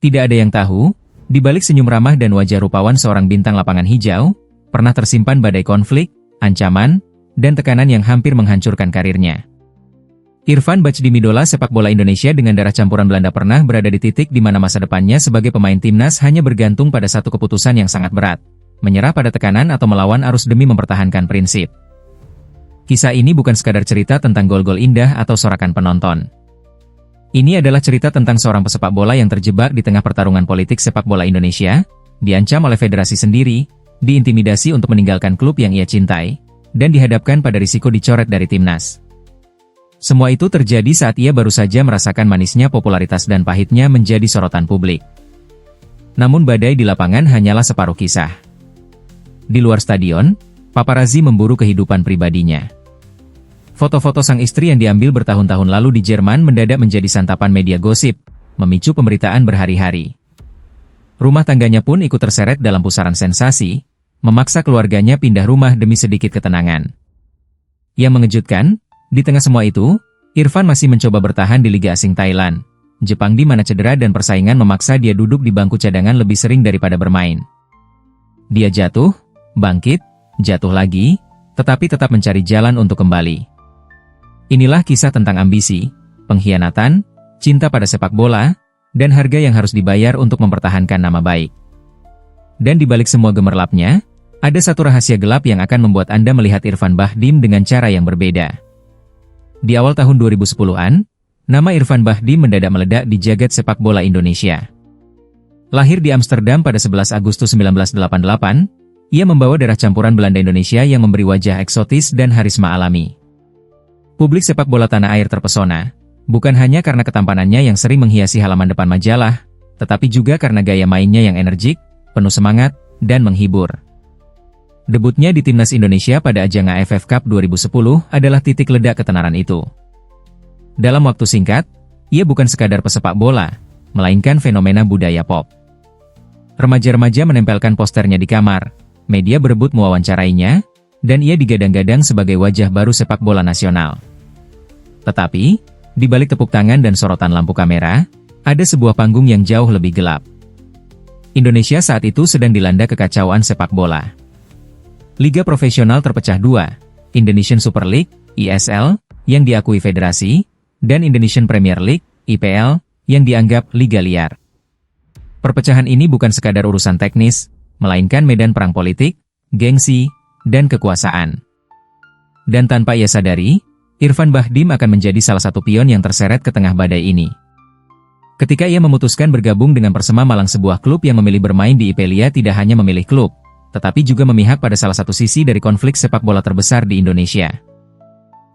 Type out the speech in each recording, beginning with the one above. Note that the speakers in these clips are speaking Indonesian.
Tidak ada yang tahu, di balik senyum ramah dan wajah rupawan seorang bintang lapangan hijau, pernah tersimpan badai konflik, ancaman, dan tekanan yang hampir menghancurkan karirnya. Irfan Bahdim, idola sepak bola Indonesia dengan darah campuran Belanda, pernah berada di titik di mana masa depannya sebagai pemain timnas hanya bergantung pada satu keputusan yang sangat berat: menyerah pada tekanan atau melawan arus demi mempertahankan prinsip. Kisah ini bukan sekadar cerita tentang gol-gol indah atau sorakan penonton. Ini adalah cerita tentang seorang pesepak bola yang terjebak di tengah pertarungan politik sepak bola Indonesia, diancam oleh federasi sendiri, diintimidasi untuk meninggalkan klub yang ia cintai, dan dihadapkan pada risiko dicoret dari timnas. Semua itu terjadi saat ia baru saja merasakan manisnya popularitas dan pahitnya menjadi sorotan publik. Namun badai di lapangan hanyalah separuh kisah. Di luar stadion, paparazzi memburu kehidupan pribadinya. Foto-foto sang istri yang diambil bertahun-tahun lalu di Jerman mendadak menjadi santapan media gosip, memicu pemberitaan berhari-hari. Rumah tangganya pun ikut terseret dalam pusaran sensasi, memaksa keluarganya pindah rumah demi sedikit ketenangan. Yang mengejutkan, di tengah semua itu, Irfan masih mencoba bertahan di Liga Asing Thailand, Jepang, di mana cedera dan persaingan memaksa dia duduk di bangku cadangan lebih sering daripada bermain. Dia jatuh, bangkit, jatuh lagi, tetapi tetap mencari jalan untuk kembali. Inilah kisah tentang ambisi, pengkhianatan, cinta pada sepak bola, dan harga yang harus dibayar untuk mempertahankan nama baik. Dan di balik semua gemerlapnya, ada satu rahasia gelap yang akan membuat Anda melihat Irfan Bahdim dengan cara yang berbeda. Di awal tahun 2010-an, nama Irfan Bahdim mendadak meledak di jagat sepak bola Indonesia. Lahir di Amsterdam pada 11 Agustus 1988, ia membawa darah campuran Belanda Indonesia yang memberi wajah eksotis dan harisma alami. Publik sepak bola tanah air terpesona, bukan hanya karena ketampanannya yang sering menghiasi halaman depan majalah, tetapi juga karena gaya mainnya yang energik, penuh semangat, dan menghibur. Debutnya di timnas Indonesia pada ajang AFF Cup 2010 adalah titik ledak ketenaran itu. Dalam waktu singkat, ia bukan sekadar pesepak bola, melainkan fenomena budaya pop. Remaja-remaja menempelkan posternya di kamar, media berebut mewawancarainya, dan ia digadang-gadang sebagai wajah baru sepak bola nasional. Tetapi, di balik tepuk tangan dan sorotan lampu kamera, ada sebuah panggung yang jauh lebih gelap. Indonesia saat itu sedang dilanda kekacauan sepak bola. Liga profesional terpecah dua, Indonesian Super League, ISL, yang diakui federasi, dan Indonesian Premier League, IPL, yang dianggap liga liar. Perpecahan ini bukan sekadar urusan teknis, melainkan medan perang politik, gengsi, dan kekuasaan. Dan tanpa ia sadari, Irfan Bahdim akan menjadi salah satu pion yang terseret ke tengah badai ini. Ketika ia memutuskan bergabung dengan Persema Malang, sebuah klub yang memilih bermain di IPL, tidak hanya memilih klub, tetapi juga memihak pada salah satu sisi dari konflik sepak bola terbesar di Indonesia.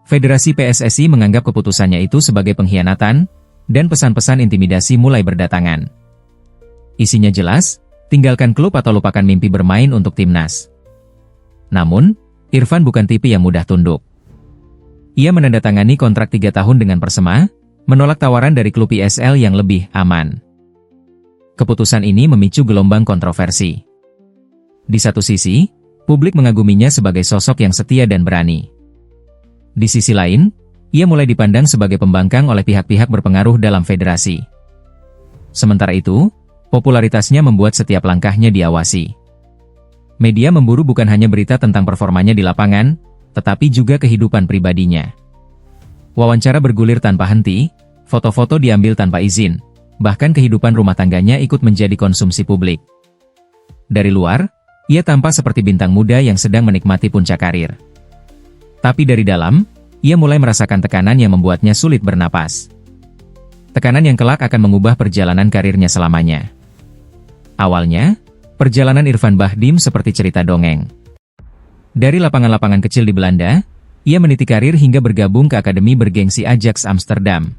Federasi PSSI menganggap keputusannya itu sebagai pengkhianatan, dan pesan-pesan intimidasi mulai berdatangan. Isinya jelas, tinggalkan klub atau lupakan mimpi bermain untuk timnas. Namun, Irfan bukan tipe yang mudah tunduk. Ia menandatangani kontrak 3 tahun dengan Persema, menolak tawaran dari klub ISL yang lebih aman. Keputusan ini memicu gelombang kontroversi. Di satu sisi, publik mengaguminya sebagai sosok yang setia dan berani. Di sisi lain, ia mulai dipandang sebagai pembangkang oleh pihak-pihak berpengaruh dalam federasi. Sementara itu, popularitasnya membuat setiap langkahnya diawasi. Media memburu bukan hanya berita tentang performanya di lapangan, tetapi juga kehidupan pribadinya. Wawancara bergulir tanpa henti, foto-foto diambil tanpa izin, bahkan kehidupan rumah tangganya ikut menjadi konsumsi publik. Dari luar, ia tampak seperti bintang muda yang sedang menikmati puncak karir. Tapi dari dalam, ia mulai merasakan tekanan yang membuatnya sulit bernapas. Tekanan yang kelak akan mengubah perjalanan karirnya selamanya. Awalnya, perjalanan Irfan Bahdim seperti cerita dongeng. Dari lapangan-lapangan kecil di Belanda, ia meniti karir hingga bergabung ke akademi bergengsi Ajax Amsterdam.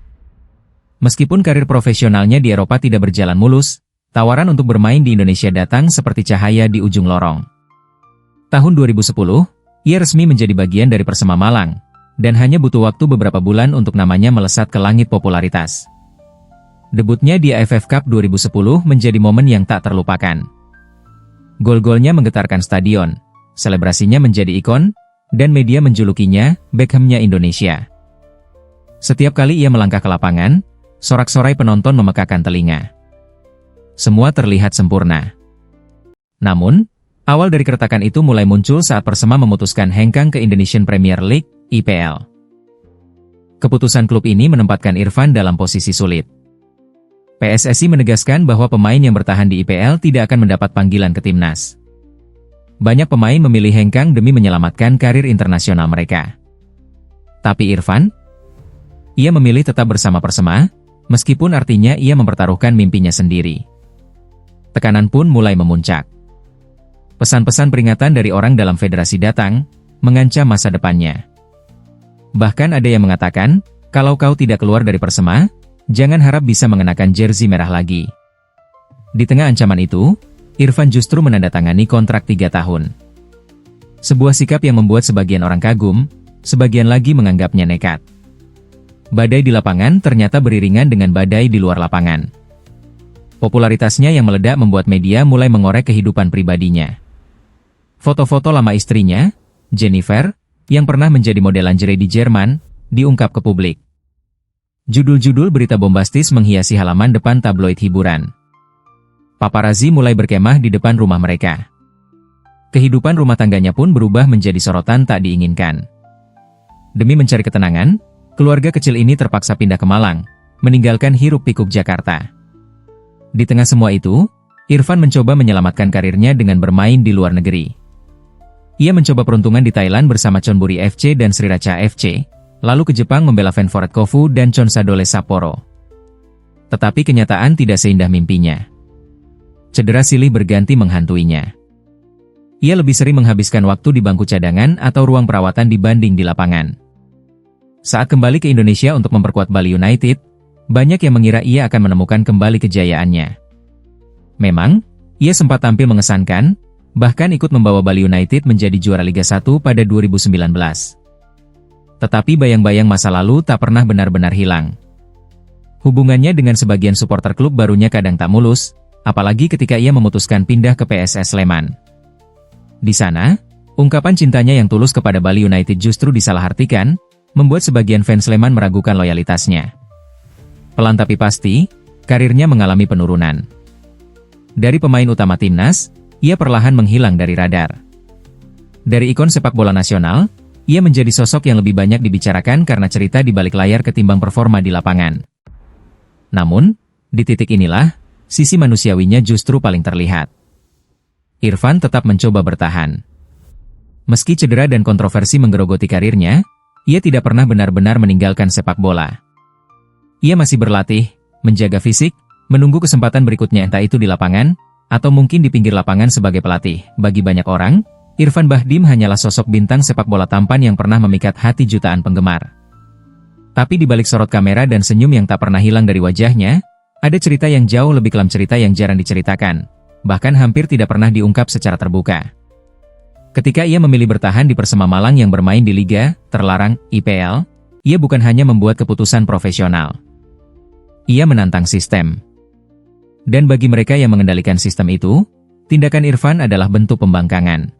Meskipun karir profesionalnya di Eropa tidak berjalan mulus, tawaran untuk bermain di Indonesia datang seperti cahaya di ujung lorong. Tahun 2010, ia resmi menjadi bagian dari Persema Malang, dan hanya butuh waktu beberapa bulan untuk namanya melesat ke langit popularitas. Debutnya di AFF Cup 2010 menjadi momen yang tak terlupakan. Gol-golnya menggetarkan stadion, selebrasinya menjadi ikon, dan media menjulukinya Beckham-nya Indonesia. Setiap kali ia melangkah ke lapangan, sorak-sorai penonton memekakan telinga. semua terlihat sempurna. Namun, awal dari keretakan itu mulai muncul saat Persema memutuskan hengkang ke Indonesian Premier League, IPL. Keputusan klub ini menempatkan Irfan dalam posisi sulit. PSSI menegaskan bahwa pemain yang bertahan di IPL tidak akan mendapat panggilan ke timnas. Banyak pemain memilih hengkang demi menyelamatkan karir internasional mereka. Tapi Irfan? Ia memilih tetap bersama Persema, meskipun artinya ia mempertaruhkan mimpinya sendiri. Tekanan pun mulai memuncak. Pesan-pesan peringatan dari orang dalam federasi datang, mengancam masa depannya. Bahkan ada yang mengatakan, kalau kau tidak keluar dari Persema, jangan harap bisa mengenakan jersey merah lagi. Di tengah ancaman itu, Irfan justru menandatangani kontrak 3 tahun. Sebuah sikap yang membuat sebagian orang kagum, sebagian lagi menganggapnya nekat. Badai di lapangan ternyata beriringan dengan badai di luar lapangan. Popularitasnya yang meledak membuat media mulai mengorek kehidupan pribadinya. Foto-foto lama istrinya, Jennifer, yang pernah menjadi model lingerie di Jerman, diungkap ke publik. Judul-judul berita bombastis menghiasi halaman depan tabloid hiburan. Paparazzi mulai berkemah di depan rumah mereka. Kehidupan rumah tangganya pun berubah menjadi sorotan tak diinginkan. Demi mencari ketenangan, keluarga kecil ini terpaksa pindah ke Malang, meninggalkan hiruk-pikuk Jakarta. Di tengah semua itu, Irfan mencoba menyelamatkan karirnya dengan bermain di luar negeri. Ia mencoba peruntungan di Thailand bersama Chonburi FC dan Sriracha FC, lalu ke Jepang membela Ventforet Kofu dan Consadole Sapporo. Tetapi kenyataan tidak seindah mimpinya. Cedera silih berganti menghantuinya. Ia lebih sering menghabiskan waktu di bangku cadangan atau ruang perawatan dibanding di lapangan. Saat kembali ke Indonesia untuk memperkuat Bali United, banyak yang mengira ia akan menemukan kembali kejayaannya. Memang, ia sempat tampil mengesankan, bahkan ikut membawa Bali United menjadi juara Liga 1 pada 2019. Tetapi bayang-bayang masa lalu tak pernah benar-benar hilang. Hubungannya dengan sebagian supporter klub barunya kadang tak mulus, apalagi ketika ia memutuskan pindah ke PSS Sleman. Di sana, ungkapan cintanya yang tulus kepada Bali United justru disalahartikan, membuat sebagian fans Sleman meragukan loyalitasnya. Pelan tapi pasti, karirnya mengalami penurunan. Dari pemain utama timnas, ia perlahan menghilang dari radar. Dari ikon sepak bola nasional, ia menjadi sosok yang lebih banyak dibicarakan karena cerita di balik layar ketimbang performa di lapangan. Namun, di titik inilah, sisi manusiawinya justru paling terlihat. Irfan tetap mencoba bertahan. Meski cedera dan kontroversi menggerogoti karirnya, ia tidak pernah benar-benar meninggalkan sepak bola. Ia masih berlatih, menjaga fisik, menunggu kesempatan berikutnya entah itu di lapangan, atau mungkin di pinggir lapangan sebagai pelatih. Bagi banyak orang, Irfan Bahdim hanyalah sosok bintang sepak bola tampan yang pernah memikat hati jutaan penggemar. Tapi di balik sorot kamera dan senyum yang tak pernah hilang dari wajahnya, ada cerita yang jauh lebih kelam, cerita yang jarang diceritakan, bahkan hampir tidak pernah diungkap secara terbuka. Ketika ia memilih bertahan di Persema Malang yang bermain di Liga Terlarang, IPL, ia bukan hanya membuat keputusan profesional. Ia menantang sistem. Dan bagi mereka yang mengendalikan sistem itu, tindakan Irfan adalah bentuk pembangkangan.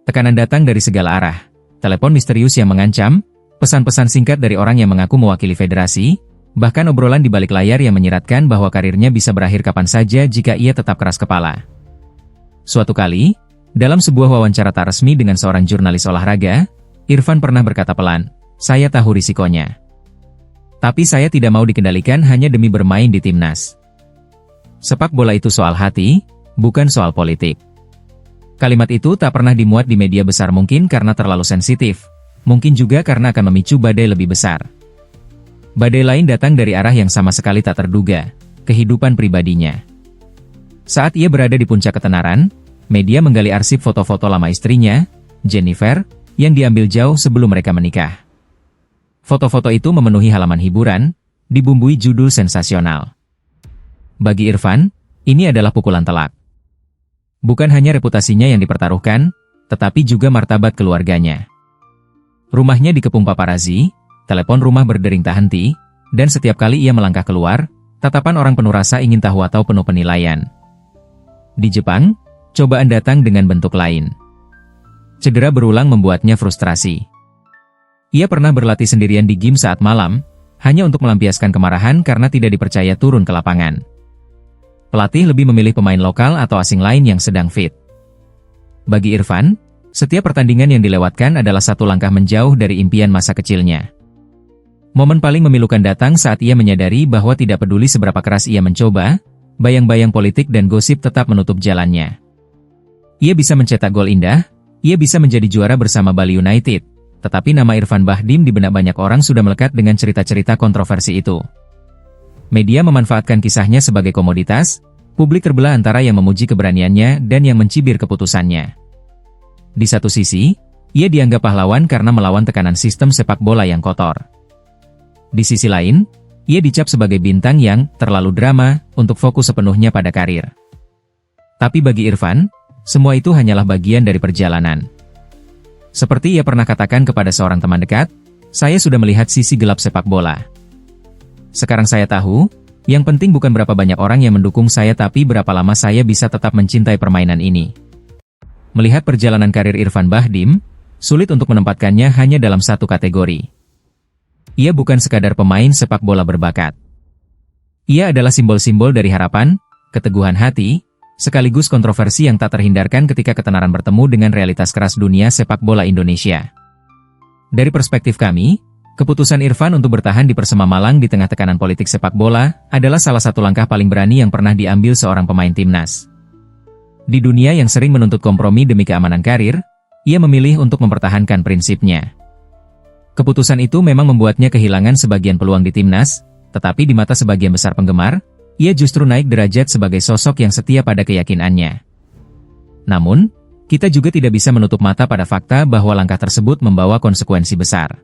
Tekanan datang dari segala arah, telepon misterius yang mengancam, pesan-pesan singkat dari orang yang mengaku mewakili federasi, bahkan obrolan di balik layar yang menyiratkan bahwa karirnya bisa berakhir kapan saja jika ia tetap keras kepala. Suatu kali, dalam sebuah wawancara tak resmi dengan seorang jurnalis olahraga, Irfan pernah berkata pelan, "Saya tahu risikonya. Tapi saya tidak mau dikendalikan hanya demi bermain di timnas. Sepak bola itu soal hati, bukan soal politik." Kalimat itu tak pernah dimuat di media besar, mungkin karena terlalu sensitif, mungkin juga karena akan memicu badai lebih besar. Badai lain datang dari arah yang sama sekali tak terduga, kehidupan pribadinya. Saat ia berada di puncak ketenaran, media menggali arsip foto-foto lama istrinya, Jennifer, yang diambil jauh sebelum mereka menikah. Foto-foto itu memenuhi halaman hiburan, dibumbui judul sensasional. Bagi Irfan, ini adalah pukulan telak. Bukan hanya reputasinya yang dipertaruhkan, tetapi juga martabat keluarganya. Rumahnya dikepung paparazzi, telepon rumah berdering tak henti, dan setiap kali ia melangkah keluar, tatapan orang penuh rasa ingin tahu atau penuh penilaian. Di Jepang, cobaan datang dengan bentuk lain. Cedera berulang membuatnya frustrasi. Ia pernah berlatih sendirian di gym saat malam, hanya untuk melampiaskan kemarahan karena tidak dipercaya turun ke lapangan. pelatih lebih memilih pemain lokal atau asing lain yang sedang fit. Bagi Irfan, setiap pertandingan yang dilewatkan adalah satu langkah menjauh dari impian masa kecilnya. Momen paling memilukan datang saat ia menyadari bahwa tidak peduli seberapa keras ia mencoba, bayang-bayang politik dan gosip tetap menutup jalannya. Ia bisa mencetak gol indah, ia bisa menjadi juara bersama Bali United, tetapi nama Irfan Bahdim di benak banyak orang sudah melekat dengan cerita-cerita kontroversi itu. Media memanfaatkan kisahnya sebagai komoditas, publik terbelah antara yang memuji keberaniannya dan yang mencibir keputusannya. Di satu sisi, ia dianggap pahlawan karena melawan tekanan sistem sepak bola yang kotor. Di sisi lain, ia dicap sebagai bintang yang terlalu drama untuk fokus sepenuhnya pada karir. Tapi bagi Irfan, semua itu hanyalah bagian dari perjalanan. Seperti ia pernah katakan kepada seorang teman dekat, "Saya sudah melihat sisi gelap sepak bola. Sekarang saya tahu, yang penting bukan berapa banyak orang yang mendukung saya tapi berapa lama saya bisa tetap mencintai permainan ini." Melihat perjalanan karir Irfan Bahdim, sulit untuk menempatkannya hanya dalam satu kategori. Ia bukan sekadar pemain sepak bola berbakat. Ia adalah simbol-simbol dari harapan, keteguhan hati, sekaligus kontroversi yang tak terhindarkan ketika ketenaran bertemu dengan realitas keras dunia sepak bola Indonesia. Dari perspektif kami, keputusan Irfan untuk bertahan di Persema Malang di tengah tekanan politik sepak bola adalah salah satu langkah paling berani yang pernah diambil seorang pemain timnas. Di dunia yang sering menuntut kompromi demi keamanan karir, ia memilih untuk mempertahankan prinsipnya. Keputusan itu memang membuatnya kehilangan sebagian peluang di timnas, tetapi di mata sebagian besar penggemar, ia justru naik derajat sebagai sosok yang setia pada keyakinannya. Namun, kita juga tidak bisa menutup mata pada fakta bahwa langkah tersebut membawa konsekuensi besar.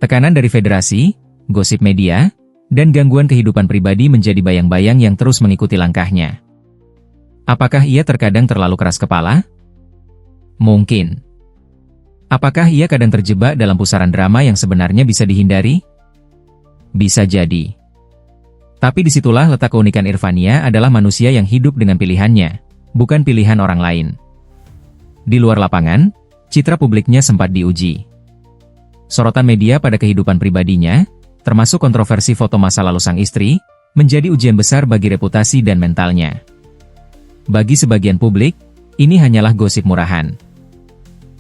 Tekanan dari federasi, gosip media, dan gangguan kehidupan pribadi menjadi bayang-bayang yang terus mengikuti langkahnya. Apakah ia terkadang terlalu keras kepala? Mungkin. Apakah ia kadang terjebak dalam pusaran drama yang sebenarnya bisa dihindari? Bisa jadi. Tapi disitulah letak keunikan Irfania adalah manusia yang hidup dengan pilihannya, bukan pilihan orang lain. Di luar lapangan, citra publiknya sempat diuji. Sorotan media pada kehidupan pribadinya, termasuk kontroversi foto masa lalu sang istri, menjadi ujian besar bagi reputasi dan mentalnya. Bagi sebagian publik, ini hanyalah gosip murahan.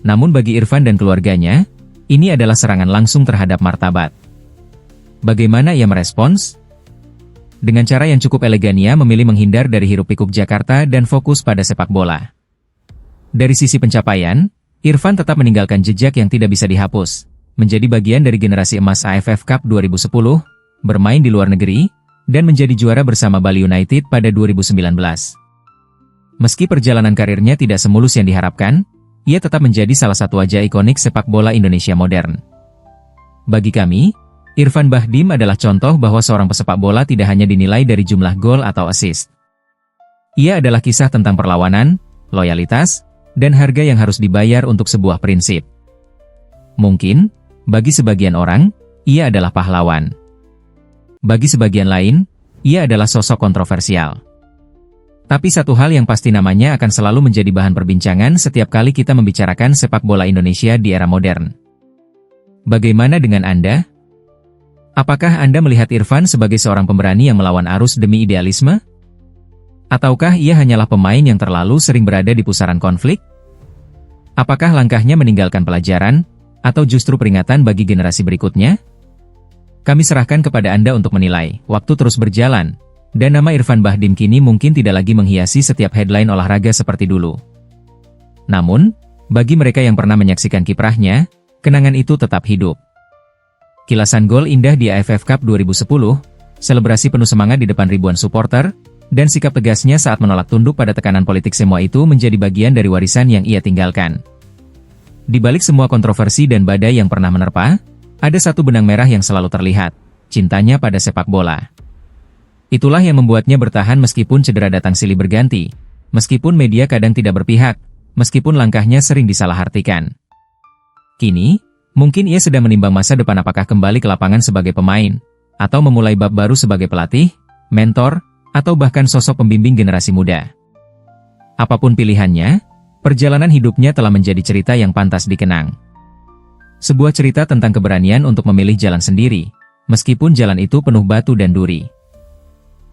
Namun bagi Irfan dan keluarganya, ini adalah serangan langsung terhadap martabat. Bagaimana ia merespons? Dengan cara yang cukup elegan ia memilih menghindar dari hiruk-pikuk Jakarta dan fokus pada sepak bola. Dari sisi pencapaian, Irfan tetap meninggalkan jejak yang tidak bisa dihapus, menjadi bagian dari generasi emas AFF Cup 2010, bermain di luar negeri, dan menjadi juara bersama Bali United pada 2019. Meski perjalanan karirnya tidak semulus yang diharapkan, ia tetap menjadi salah satu wajah ikonik sepak bola Indonesia modern. Bagi kami, Irfan Bahdim adalah contoh bahwa seorang pesepak bola tidak hanya dinilai dari jumlah gol atau assist. Ia adalah kisah tentang perlawanan, loyalitas, dan harga yang harus dibayar untuk sebuah prinsip. Mungkin, bagi sebagian orang, ia adalah pahlawan. Bagi sebagian lain, ia adalah sosok kontroversial. Tapi satu hal yang pasti namanya akan selalu menjadi bahan perbincangan setiap kali kita membicarakan sepak bola Indonesia di era modern. Bagaimana dengan Anda? Apakah Anda melihat Irfan sebagai seorang pemberani yang melawan arus demi idealisme? Ataukah ia hanyalah pemain yang terlalu sering berada di pusaran konflik? Apakah langkahnya meninggalkan pelajaran, atau justru peringatan bagi generasi berikutnya? Kami serahkan kepada Anda untuk menilai. Waktu terus berjalan, dan nama Irfan Bahdim kini mungkin tidak lagi menghiasi setiap headline olahraga seperti dulu. Namun, bagi mereka yang pernah menyaksikan kiprahnya, kenangan itu tetap hidup. Kilasan gol indah di AFF Cup 2010, selebrasi penuh semangat di depan ribuan supporter, dan sikap tegasnya saat menolak tunduk pada tekanan politik semua itu menjadi bagian dari warisan yang ia tinggalkan. Di balik semua kontroversi dan badai yang pernah menerpa, ada satu benang merah yang selalu terlihat, cintanya pada sepak bola. Itulah yang membuatnya bertahan meskipun cedera datang silih berganti, meskipun media kadang tidak berpihak, meskipun langkahnya sering disalahartikan. Kini, mungkin ia sedang menimbang masa depan apakah kembali ke lapangan sebagai pemain, atau memulai bab baru sebagai pelatih, mentor, atau bahkan sosok pembimbing generasi muda. Apapun pilihannya, perjalanan hidupnya telah menjadi cerita yang pantas dikenang. Sebuah cerita tentang keberanian untuk memilih jalan sendiri, meskipun jalan itu penuh batu dan duri.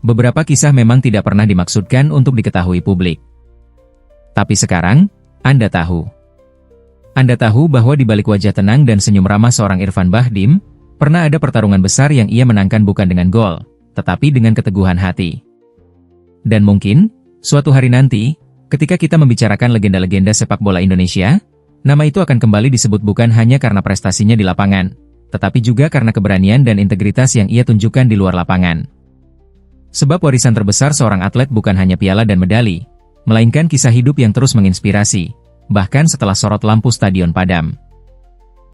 beberapa kisah memang tidak pernah dimaksudkan untuk diketahui publik. Tapi sekarang, Anda tahu. Anda tahu bahwa di balik wajah tenang dan senyum ramah seorang Irfan Bahdim, pernah ada pertarungan besar yang ia menangkan bukan dengan gol, tetapi dengan keteguhan hati. Dan mungkin, suatu hari nanti, ketika kita membicarakan legenda-legenda sepak bola Indonesia, nama itu akan kembali disebut bukan hanya karena prestasinya di lapangan, tetapi juga karena keberanian dan integritas yang ia tunjukkan di luar lapangan. Sebab warisan terbesar seorang atlet bukan hanya piala dan medali, melainkan kisah hidup yang terus menginspirasi, bahkan setelah sorot lampu stadion padam.